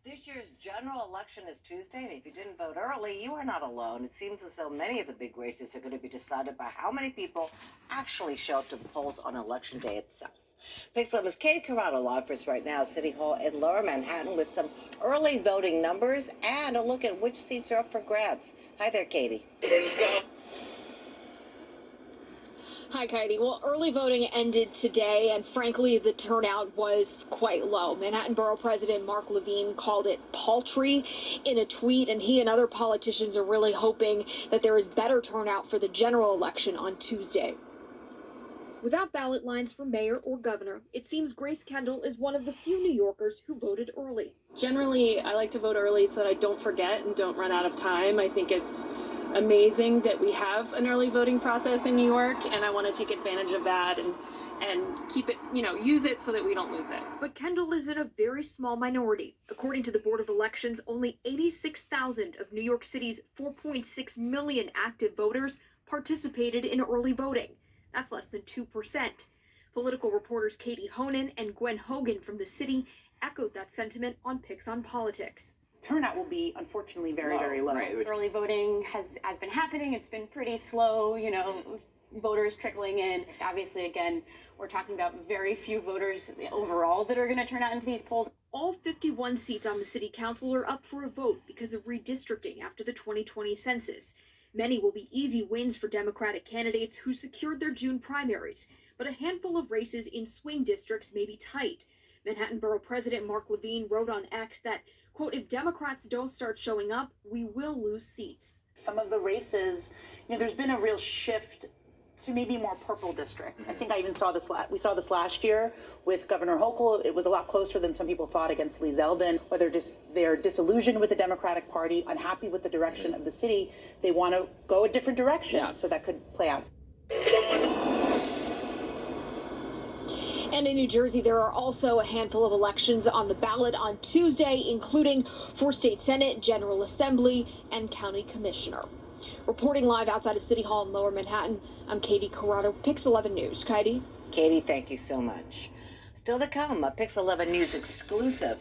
This year's general election is Tuesday, and if you didn't vote early, you are not alone. It seems as though many of the big races are going to be decided by how many people actually show up to the polls on election day itself. Pix 11's Katie Corrado live for us right now at City Hall in Lower Manhattan with some early voting numbers and a look at which seats are up for grabs. Hi there, Katie. Hi, Katie. Well, early voting ended today, and frankly, the turnout was quite low. Manhattan Borough President Mark Levine called it paltry in a tweet, and he and other politicians are really hoping that there is better turnout for the general election on Tuesday. Without ballot lines for mayor or governor, it seems Grace Kendall is one of the few New Yorkers who voted early. Generally, I like to vote early so that I don't forget and don't run out of time. I think it's amazing that we have an early voting process in New York, and I want to take advantage of that and keep it, use it so that we don't lose it. But Kendall is in a very small minority. According to the Board of Elections, only 86,000 of New York City's 4.6 million active voters participated in early voting. That's less than 2%. Political reporters Katie Honan and Gwen Hogan from the city echoed that sentiment on Picks on Politics. Turnout will be, unfortunately, very low. Right. Early voting has been happening. It's been pretty slow, voters trickling in. Obviously, again, we're talking about very few voters overall that are going to turn out into these polls. All 51 seats on the city council are up for a vote because of redistricting after the 2020 census. Many will be easy wins for Democratic candidates who secured their June primaries, but a handful of races in swing districts may be tight. Manhattan Borough President Mark Levine wrote on X that, quote, if Democrats don't start showing up, we will lose seats. Some of the races, there's been a real shift to maybe more purple district. I think I even saw this, we saw this last year with Governor Hochul. It was a lot closer than some people thought against Lee Zeldin. Whether they're disillusioned with the Democratic Party, unhappy with the direction of the city, they want to go a different direction. So that could play out. And in New Jersey, there are also a handful of elections on the ballot on Tuesday, including for State Senate, General Assembly, and County Commissioner. Reporting live outside of City Hall in Lower Manhattan, I'm Katie Corrado, Pix 11 News. Katie, thank you so much. Still to come, a Pix 11 News exclusive.